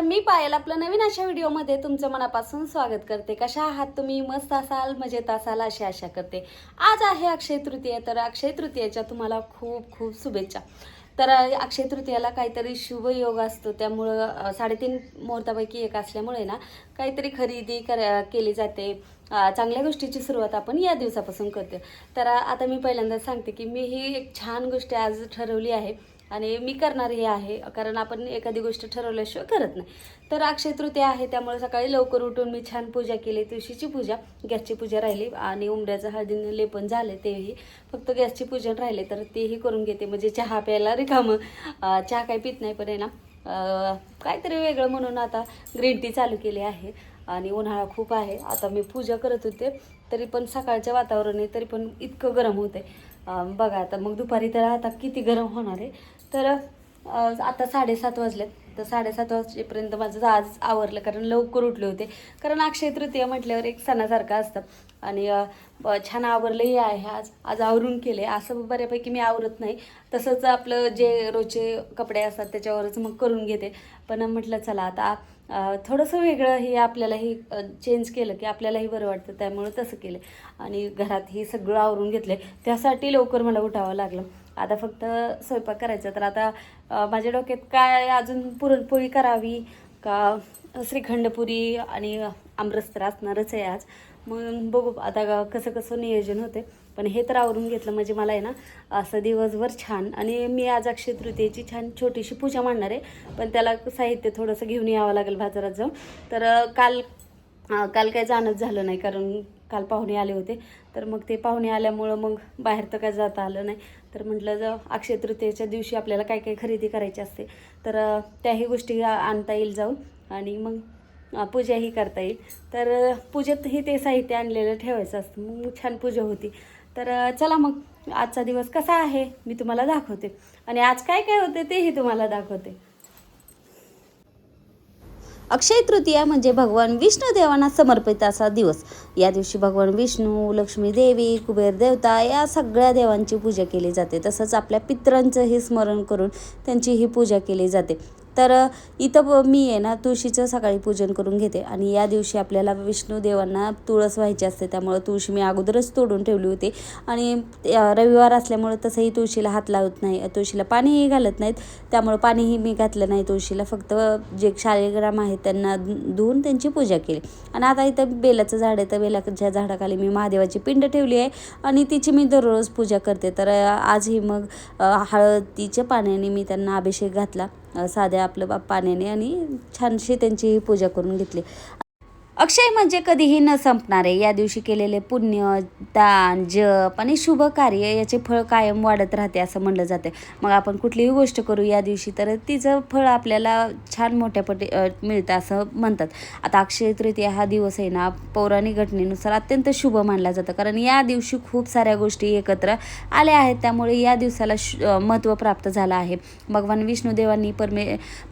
मी पायल आपलं नवीन अशा व्हिडिओमध्ये तुमचं मनापासून स्वागत करते। कशा आहात तुम्ही? मस्त असाल, मजेत असाल अशी आशा करते। आज आहे अक्षय तृतीया, तर अक्षय तृतीयेच्या तुम्हाला खूप खूप शुभेच्छा। तर अक्षय तृतीयाला काहीतरी शुभ योग असतो, त्यामुळं 3.5 मुहूर्तापैकी एक असल्यामुळे ना काहीतरी खरेदी केली जाते। चांगल्या गोष्टीची सुरुवात आपण या दिवसापासून करते। तर आता मी पहिल्यांदा सांगते की मी ही एक छान गोष्ट आज ठरवली आहे आणि मी करणार हे आहे, कारण आपण एखादी गोष्ट ठरवल्याशिवाय करत नाही। तर अक्षय तृतीया आहे, त्यामुळे सकाळी लवकर उठून मी छान पूजा केली। तुळशीची पूजा, गॅसची पूजा राहिली आणि उंबऱ्याचं हळदीने लेपन झाले, तेही फक्त गॅसची पूजन राहिले, तर तेही करून घेते। म्हणजे चहा प्यायला रिकामं, चहा काही पित नाही, पण आहे ना काहीतरी वेगळं म्हणून आता ग्रीन टी चालू केली आहे। आणि उन्हाळा खूप आहे, आता मी पूजा करत होते तरी पण सकाळचं वातावरण आहे, तरी पण इतकं गरम होते बघा। आता मग दुपारी तर आता किती गरम होणार आहे। तर आता 7:30 वाजलेत, तर 7:30 वाजेपर्यंत माझं आज आवरलं, कारण लवकर उठले होते। कारण अक्षय तृतीया म्हटल्यावर एक सणासारखं असतं आणि छान आवरलंही आहे। आज आवरून केले, असं बऱ्यापैकी मी आवरत नाही, तसंच आपलं जे रोजचे कपडे असतात त्याच्यावरच मग करून घेते। पण म्हटलं चला आता थोडंसं वेगळं हे आपल्यालाही चेंज केलं की आपल्यालाही बरं वाटतं, त्यामुळे तसं केलं आणि घरात हे सगळं आवरून घेतले। त्यासाठी लवकर मला उठावं लागलं। आता फक्त स्वयंपाक करायचा, तर आता माझ्या डोक्यात काय अजून पुरणपोळी करावी का श्रीखंडपुरी आणि आमरस तर असणारच आहे आज। मग बघू आता कसं कसं नियोजन होते, पण हे तर आवरून घेतलं म्हणजे मला आहे ना असं दिवसभर छान। आणि मी आज अक्षय तृतीयेची छान छोटीशी पूजा मांडणार आहे, पण त्याला साहित्य थोडंसं घेऊन यावं लागेल बाजारात जाऊन। तर काल काही जाणंच झालं नाही, कारण काल पाहुणे आले होते, तर मग ते पाहुणे आल्यामुळं मग बाहेर तर काय जाता आलं नाही। तर म्हटलं अक्षय तृतीयेच्या दिवशी आपल्याला काय काय खरेदी करायची असते, तर त्याही गोष्टी आणता येईल जाऊन आणि मग पूजाही करता येईल। तर पूजेतही ते साहित्य आणलेलं ठेवायचं असतं, मग छान पूजा होती। तर चला मग आजचा दिवस कसा आहे मी तुम्हाला दाखवते, आणि आज काय काय होते तेही तुम्हाला दाखवते। अक्षय तृतीया म्हणजे भगवान विष्णू देवांना समर्पित असा दिवस। या दिवशी भगवान विष्णू, लक्ष्मी देवी, कुबेर देवता या सगळ्या देवांची पूजा केली जाते। तसंच आपल्या पितरांचंही स्मरण करून त्यांचीही पूजा केली जाते। तर इथं मी आहे ना तुळशीचं सकाळी पूजन करून घेते, आणि या दिवशी आपल्याला विष्णू देवांना तुळस व्हायची असते, त्यामुळं तुळशी मी अगोदरच तोडून ठेवली होती। आणि रविवार असल्यामुळं तसंही तुळशीला हात लावत नाही, तुळशीला पाणीही घालत नाहीत, त्यामुळं पाणीही मी घातलं नाही तुळशीला। फक्त जे शालिग्राम आहेत त्यांना धुवून त्यांची पूजा केली। आणि आता इथं बेलाचं झाड आहे, तर बेलाच्या झाडाखाली मी महादेवाची पिंड ठेवली आहे आणि तिची मी दररोज पूजा करते। तर आजही मग हळदीच्या पाण्याने मी त्यांना अभिषेक घातला, साध्या आपलं पाण्याने, आणि छानशी त्यांची पूजा करून घेतली। अक्षय म्हणजे कधीही न संपणारे। या दिवशी केलेले पुण्य, दान, जप आणि शुभ कार्य याचे फळ कायम वाढत राहते असं म्हणलं जाते। मग आपण कुठलीही गोष्ट करू या दिवशी, तर तिचं फळ आपल्याला छान मोठ्या मिळतं असं म्हणतात। आता अक्षय तृतीया हा दिवस आहे ना पौराणिक घटनेनुसार अत्यंत शुभ मानला जातं, कारण या दिवशी खूप साऱ्या गोष्टी एकत्र आल्या आहेत, त्यामुळे या दिवसाला महत्त्व प्राप्त झालं आहे। भगवान विष्णुदेवांनी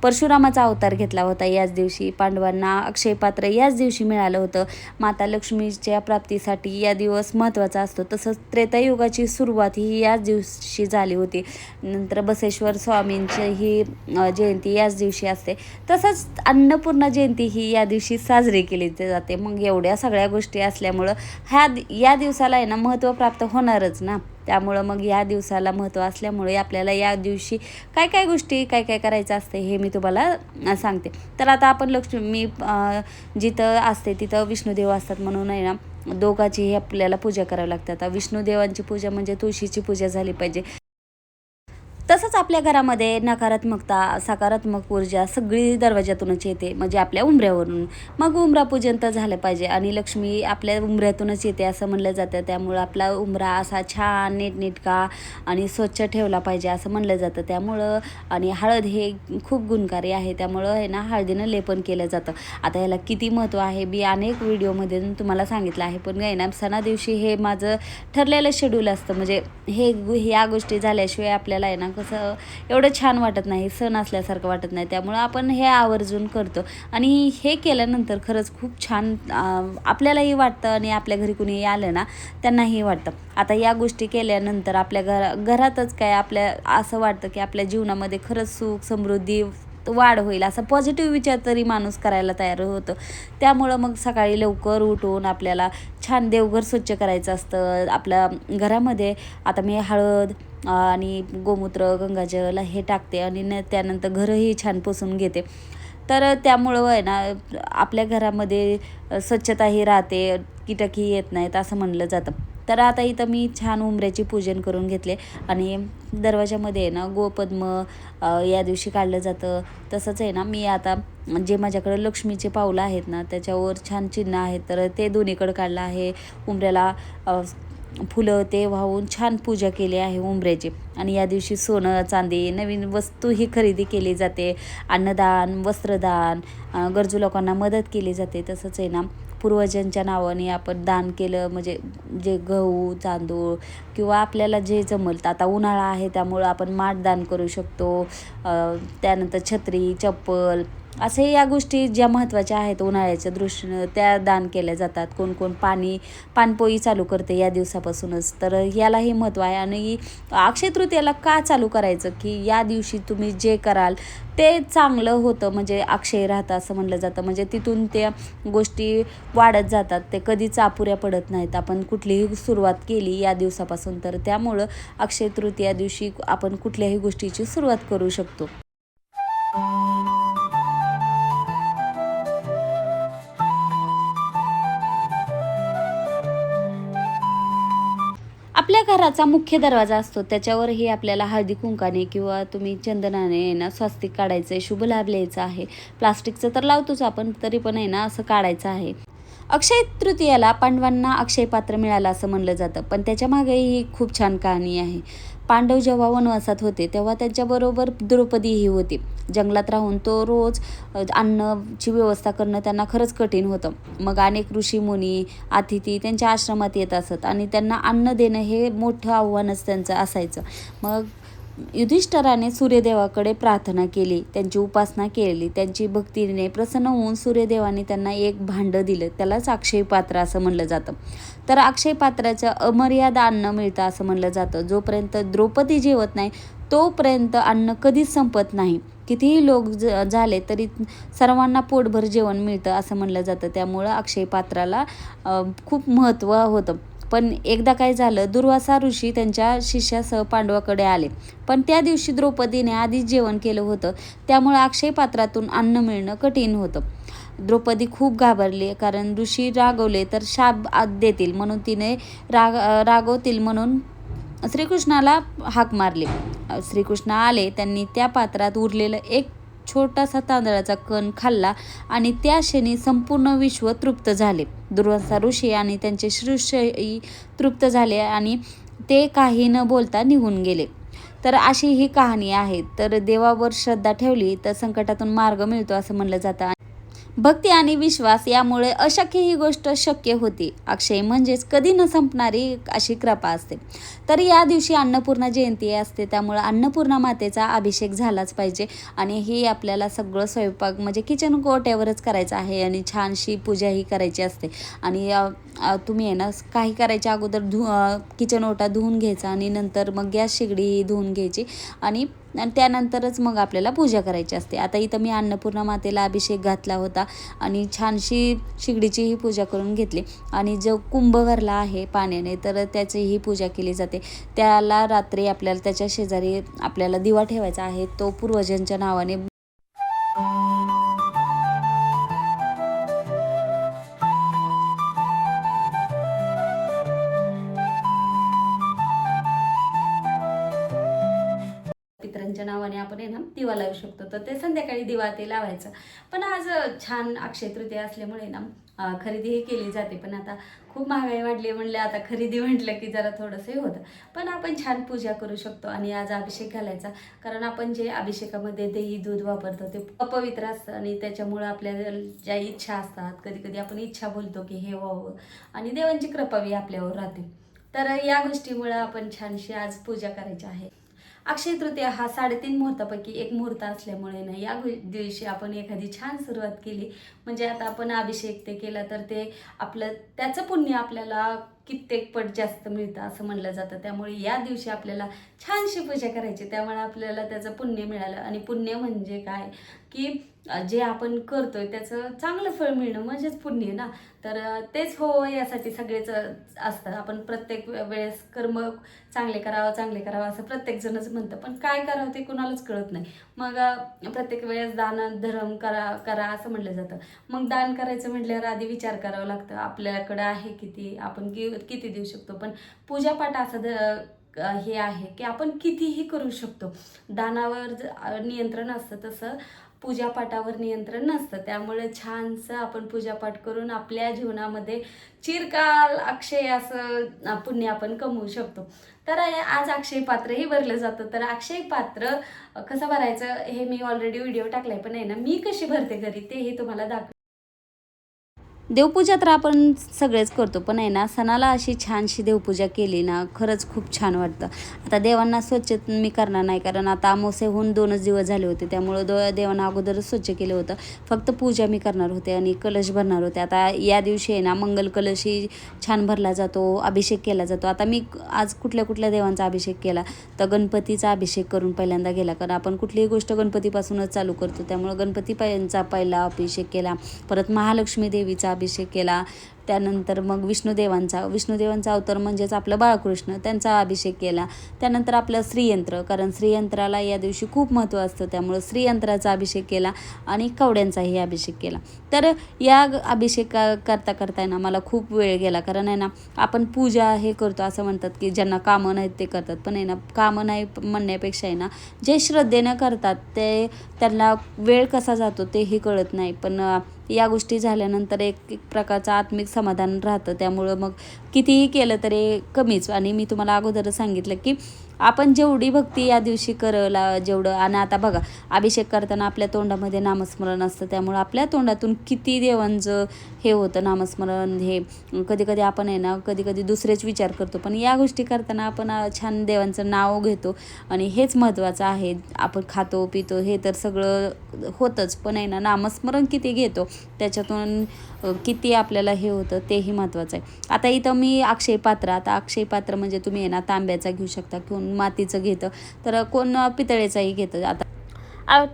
परशुरामाचा अवतार घेतला होता याच दिवशी। पांडवांना अक्षय पात्र याच दिवशी मिळालं होतं। माता लक्ष्मीच्या प्राप्तीसाठी या दिवस महत्त्वाचा असतो। तसंच त्रेतायुगाची सुरुवात ही याच दिवशी झाली होती। नंतर बसवेश्वर स्वामींची ही जयंती याच दिवशी असते। तसंच अन्नपूर्णा जयंती ही या दिवशी साजरी केली जाते। मग एवढ्या सगळ्या गोष्टी असल्यामुळं या दिवसाला आहे ना महत्त्व प्राप्त होणारच ना, त्यामुळं मग या दिवसाला महत्त्व असल्यामुळे आपल्याला या दिवशी काय काय गोष्टी काय काय करायचं असते हे मी तुम्हाला सांगते। तर आता आपण मी जिथं असते तिथं विष्णुदेव असतात, म्हणून आहे ना दोघांचीही आपल्याला पूजा करावी लागते। आता विष्णुदेवांची पूजा म्हणजे तुळशीची पूजा झाली पाहिजे। तसंच आपल्या घरामध्ये नकारात्मकता, सकारात्मक ऊर्जा सगळी दरवाजातूनच येते, म्हणजे आपल्या उंबऱ्यावरून। मग उंबरा पूजन तर झालं पाहिजे, आणि लक्ष्मी आपल्या उंबऱ्यातूनच येते असं म्हणलं जातं, त्यामुळं आपला उंबरा असा छान नीटनेटका आणि स्वच्छ ठेवला पाहिजे असं म्हणलं जातं। त्यामुळं आणि हळद हे खूप गुणकारी आहे, त्यामुळं आहे ना हळदीनं लेपन केलं जातं। आता याला किती महत्त्व आहे मी अनेक व्हिडिओमध्ये तुम्हाला सांगितलं आहे, पण काय ना सणा दिवशी हे माझं ठरलेलं शेड्यूल असतं। म्हणजे ह्या गोष्टी झाल्याशिवाय आपल्याला आहे ना कसं एवढं छान वाटत नाही, सण असल्यासारखं वाटत नाही, त्यामुळं आपण हे आवर्जून करतो। आणि हे केल्यानंतर खरंच खूप छान आपल्यालाही वाटतं, आणि आपल्या घरी कुणी आलं ना त्यांनाही वाटतं। आता या गोष्टी केल्यानंतर आपल्या घरातच काय आपल्या असं वाटतं की आपल्या जीवनामध्ये खरंच सुख समृद्धी वाढ होईल असा पॉझिटिव्ह विचार तरी माणूस करायला तयार होतं. त्यामुळं मग सकाळी लवकर उठून आपल्याला छान देवघर स्वच्छ करायचं असतं. आपल्या घरामध्ये आता मी हळद आणि गोमूत्र, गंगाजल हे टाकते आणि त्यानंतर घरही छान पुसून घेते. तर त्यामुळं आहे ना आपल्या घरामध्ये स्वच्छताही राहते, कीटकही येत नाहीत असं म्हणलं जातं. तर आता इथं मी छान उंबऱ्याची पूजन करून घेतले आणि दरवाजामध्ये आहे ना गोपद्म या दिवशी काढलं जातं. तसंच आहे ना मी आता जे माझ्याकडे लक्ष्मीचे पावलं आहेत ना त्याच्यावर छान चिन्ह आहेत तर ते दोन्हीकडं काढलं आहे. उंबऱ्याला फुलं ते वाहून छान पूजा केली आहे उंबऱ्याची. आणि या दिवशी सोनं चांदी नवीन वस्तू ही खरेदी केली जाते. अन्नदान, वस्त्रदान, गरजू लोकांना मदत केली जाते. तसंच आहे ना पूर्वजांच्या नावाने आपण दान केलं म्हणजे जे गहू तांदूळ किंवा आपल्याला जे जमलं. आता उन्हाळा आहे त्यामुळं आपण माठ दान करू शकतो. त्यानंतर छत्री, चप्पल असे या गोष्टी ज्या महत्त्वाच्या आहेत उन्हाळ्याच्या दृष्टीनं त्या दान केल्या जातात. कोण कोण पाणपोई चालू करते या दिवसापासूनच. तर यालाही महत्त्व आहे. आणि अक्षय तृतीयाला का चालू करायचं की या दिवशी तुम्ही जे कराल ते चांगलं होतं म्हणजे अक्षय राहतं असं म्हणलं जातं. म्हणजे तिथून त्या गोष्टी वाढत जातात, ते कधीच अपुऱ्या पडत नाहीत. आपण कुठलीही सुरुवात केली या दिवसापासून तर त्यामुळं अक्षय तृतीया दिवशी आपण कुठल्याही गोष्टीची सुरुवात करू शकतो. आपल्या घराचा मुख्य दरवाजा असतो त्याच्यावरही आपल्याला हळदी कुंकाने किंवा तुम्ही चंदनाने ना स्वस्तिक काढायचं आहे, शुभ लाभ लिहायचा आहे. प्लास्टिकचं तर लावतोच आपण, तरी पण आहे ना असं काढायचं आहे. अक्षय तृतीयाला पांडवांना अक्षय पात्र मिळालं असं म्हणलं जातं. पण त्याच्यामागेही खूप छान कहाणी आहे. पांडव जेव्हा वनवासात होते तेव्हा त्यांच्याबरोबर द्रौपदीही होती. जंगलात राहून तो रोज अन्नाची व्यवस्था करणं त्यांना खरंच कठीण होतं. मग अनेक ऋषीमुनी, अतिथी त्यांच्या आश्रमात येत असत आणि त्यांना अन्न देणं हे मोठं आव्हानच त्यांचं असायचं. मग युधिष्ठिराने सूर्यदेवाकडे प्रार्थना केली, त्यांची उपासना केली. त्यांची भक्तीने प्रसन्न होऊन सूर्यदेवाने त्यांना एक भांडं दिलं. त्यालाच अक्षय पात्र असं म्हणलं जातं. तर अक्षय पात्राचं अमर्याद अन्न मिळतं असं म्हणलं जातं. जोपर्यंत द्रौपदी जेवत नाही तोपर्यंत अन्न कधीच संपत नाही. कितीही लोक झाले तरी सर्वांना पोटभर जेवण मिळतं असं म्हणलं जातं. त्यामुळं अक्षय पात्राला खूप महत्त्व होतं. पण एकदा काय झालं, दुर्वासा ऋषी त्यांच्या शिष्यासह पांडवाकडे आले. पण त्या दिवशी द्रौपदीने आधीच जेवण केलं होतं. त्यामुळे अक्षय पात्रातून अन्न मिळणं कठीण होतं. द्रौपदी खूप घाबरली, कारण ऋषी रागवले तर शाप देतील म्हणून तिने रागवतील म्हणून श्रीकृष्णाला हाक मारली. श्रीकृष्ण आले, त्यांनी त्या पात्रात उरलेलं एक छोटासा तांदळाचा कण खाल्ला आणि त्या क्षणी संपूर्ण विश्व तृप्त झाले. दुर्वासा ऋषी आणि त्यांचे शिष्यही तृप्त झाले आणि ते काही न बोलता निघून गेले. तर अशी ही कहाणी आहे. तर देवावर श्रद्धा ठेवली तर संकटातून मार्ग मिळतो असं म्हणलं जातं. भक्ती आणि विश्वास यामुळे अशक्य ही गोष्ट शक्य होती. अक्षय म्हणजेच कधी न संपणारी अशी कृपा असते. तर या दिवशी अन्नपूर्णा जयंती असते, त्यामुळे अन्नपूर्णा मातेचा अभिषेक झालाच पाहिजे. आणि ही आपल्याला सगळं स्वयंपाक म्हणजे किचन गोट्यावरच करायचं आहे आणि छानशी पूजाही करायची असते. आणि तुम्ही आहे ना काही करायच्या अगोदर किचन ओटा धुवून घ्यायचा आणि नंतर मग गॅस शेगडी धुवून घ्यायची आणि त्यानंतरच मग आपल्याला पूजा करायची असते. आता इथं मी अन्नपूर्णा मातेला अभिषेक घातला होता आणि छानशी शिगडीचीही पूजा करून घेतली. आणि जो कुंभ भरला आहे पाण्याने तर त्याचीही पूजा केली जाते. त्याला रात्री आपल्याला त्याच्या शेजारी आपल्याला दिवा ठेवायचा आहे, तो पूर्वजांच्या नावाने. पितरांच्या नावाने आपण आहे ना दिवा लावू शकतो. तर ते संध्याकाळी दिवा ते लावायचं. पण आज छान अक्षय तृतीया असल्यामुळे ना खरेदीही केली जाते. पण आता खूप महागाई वाढली म्हणलं आता खरेदी म्हटलं की जरा थोडंसं हे होतं. पण आपण छान पूजा करू शकतो आणि आज अभिषेक घालायचा, कारण आपण जे अभिषेकामध्ये दही दूध वापरतो ते अपवित्र असतं आणि त्याच्यामुळं आपल्या ज्या इच्छा असतात, कधी कधी आपण इच्छा बोलतो की हे व्हावं आणि देवांची कृपावी आपल्यावर राहते. तर या गोष्टीमुळं आपण छानशी आज पूजा करायची आहे. अक्षय तृतीया हा 3.5 मुहूर्तापैकी एक मुहूर्त असल्यामुळे ना या दिवशी आपण एखादी छान सुरुवात केली म्हणजे आता आपण अभिषेक ते केला तर ते आपलं त्याचं पुण्य आपल्याला कित्येक पट जास्त मिळतं असं म्हणलं जातं. त्यामुळे या दिवशी आपल्याला छानशी पूजा करायची, त्यामुळे आपल्याला त्याचं पुण्य मिळालं. आणि पुण्य म्हणजे काय की जे आपण करतोय त्याचं चांगलं फळ मिळणं म्हणजेच पुण्य ना. तर तेच हो यासाठी सगळेच असतं. आपण प्रत्येक वेळेस कर्म चांगले करावं असं प्रत्येक जणच म्हणतं, पण काय करावं ते कुणालाच कळत नाही. मग प्रत्येक वेळेस दान धर्म करा असं म्हटलं जातं. मग दान करायचं म्हटल्यावर आधी विचार करावा लागतं आपल्याकडं आहे किती, आपण किती देऊ शकतो. पण पूजापाठ असं हे आहे की आपण कितीही करू शकतो. दानावर नियंत्रण असतं तसं पूजापाठावर नियंत्रण नसतं. त्यामुळे छानसं आपण पूजापाठ करून आपल्या जीवनामध्ये चिरकाल अक्षय असं पुण्य आपण कमवू शकतो. तर आज अक्षय पात्रही भरलं जातं. तर अक्षय पात्र कसं भरायचं हे मी ऑलरेडी व्हिडिओ टाकलाय, पण आहे ना मी कशी भरते घरी तेही तुम्हाला देवपूजा तर आपण सगळेच करतो, पण आहे ना सणाला अशी छानशी देवपूजा केली ना खरंच खूप छान वाटतं. आता देवांना स्वच्छ मी करणार नाही, कारण आता अमावस्या होऊन 2च दिवस झाले होते. त्यामुळं देवांना अगोदरच स्वच्छ केलं होतं. फक्त पूजा मी करणार होते आणि कलश भरणार होते. आता या दिवशी आहे ना मंगल कलशही छान भरला जातो, अभिषेक केला जातो. आता मी आज कुठल्या देवांचा अभिषेक केला तर गणपतीचा अभिषेक करून पहिल्यांदा गेला, कारण आपण कुठलीही गोष्ट गणपतीपासूनच चालू करतो. त्यामुळं गणपतीचा पहिला अभिषेक केला. परत महालक्ष्मी देवीचा अभिषेक केला. त्यानंतर मग विष्णुदेवांचा अवतार म्हणजेच आपलं बाळकृष्ण, त्यांचा अभिषेक केला. त्यानंतर आपलं श्रीयंत्र, कारण श्रीयंत्राला या दिवशी खूप महत्त्व असतं, त्यामुळं श्रीयंत्राचा अभिषेक केला आणि कवड्यांचाही अभिषेक केला. तर या अभिषेक करता ना मला खूप वेळ गेला, कारण आहे ना आपण पूजा हे करतो असं म्हणतात की ज्यांना कामं नाहीत ते करतात, पण आहे ना कामं नाही म्हणण्यापेक्षा आहे ना जे श्रद्धेनं करतात ते त्यांना वेळ कसा जातो तेही कळत नाही. पण या गोष्टी झाल्यानंतर एक प्रकारचं आत्मिक समाधान राहतं. त्यामुळं मग कितीही केलं तरी कमीच. आणि मी तुम्हाला अगोदरच सांगितलं की आपण जेवढी भक्ती या दिवशी करला जेवढं. आणि आता बघा अभिषेक करताना आपल्या तोंडामध्ये नामस्मरण असतं, त्यामुळं आपल्या तोंडातून किती देवांचं हे होतं नामस्मरण. हे कधी आपण आहे ना कधी दुसरेच विचार करतो, पण या गोष्टी करताना आपण छान देवांचं नाव घेतो आणि हेच महत्त्वाचं आहे. आपण खातो पितो हे तर सगळं होतंच, पण आहे ना नामस्मरण किती घेतो त्याच्यातून किती आपल्याला हे होतं तेही महत्त्वाचं आहे. आता इथं मी अक्षय पात्र म्हणजे तुम्ही आहे ना तांब्याचा घेऊ शकता, कोण मातीचं घेतं तर कोण पितळेचाही घेतं. आता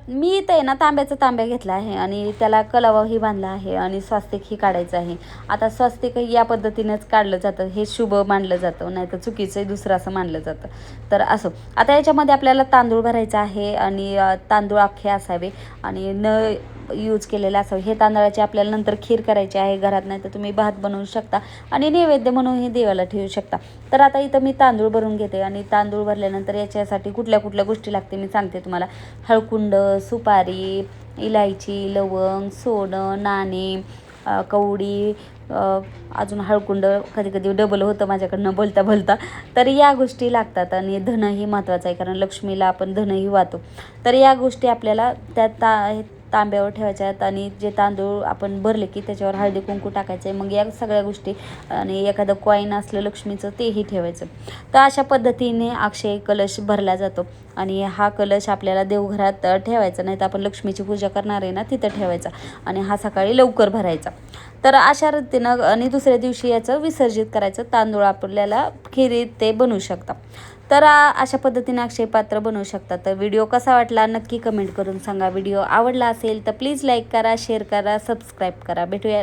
मी इथं आहे ना तांब्या घेतला आहे आणि त्याला कलावाही बांधला आहे आणि स्वास्तिकही काढायचं आहे. आता स्वास्तिक या पद्धतीनेच काढलं जातं, हे शुभ मानलं जातं, नाही तर चुकीचंही दुसरं असं मानलं जातं. तर असं आता याच्यामध्ये आपल्याला तांदूळ भरायचा आहे आणि तांदूळ अख्खे असावे आणि न यूज केलेलं असावे. हे तांदळाची आपल्याला नंतर खीर करायची आहे घरात, नाही तर तुम्ही भात बनवू शकता आणि नैवेद्य म्हणूनही देवाला ठेवू शकता. तर आता इथं मी तांदूळ भरून घेते आणि तांदूळ भरल्यानंतर याच्यासाठी कुठल्या गोष्टी लागते मी सांगते तुम्हाला. हळकुंड, सुपारी, इलायची, लवंग, सोनं, नाणे, कवडी, अजून हळकुंड कधी डबल होतं माझ्याकडनं बोलता. तर या गोष्टी लागतात आणि धनही महत्त्वाचं आहे, कारण लक्ष्मीला आपण धनही वाहतो. तर या गोष्टी आपल्याला त्या तांब्यावर ठेवायच्या आहेत आणि जे तांदूळ आपण भरले की त्याच्यावर हळदी कुंकू टाकायचं आहे. मग या सगळ्या गोष्टी आणि एखादं कॉईन असलं लक्ष्मीचं तेही ठेवायचं. तर अशा पद्धतीने अक्षय कलश भरला जातो आणि हा कलश आपल्याला देवघरात ठेवायचा, नाही तर आपण लक्ष्मीची पूजा करणार आहे ना तिथं ठेवायचा आणि हा सकाळी लवकर भरायचा. तर अशा रीतीनं आणि दुसऱ्या दिवशी याचं विसर्जित करायचं. तांदूळ आपल्याला खिरीत ते बनवू शकता. तर अशा पद्धतीने अक्षय पात्र बनवू शकता. तर व्हिडिओ कसा वाटला नक्की कमेंट करून सांगा. व्हिडिओ आवडला असेल तर प्लीज लाईक करा, शेअर करा, सबस्क्राईब करा. भेटूया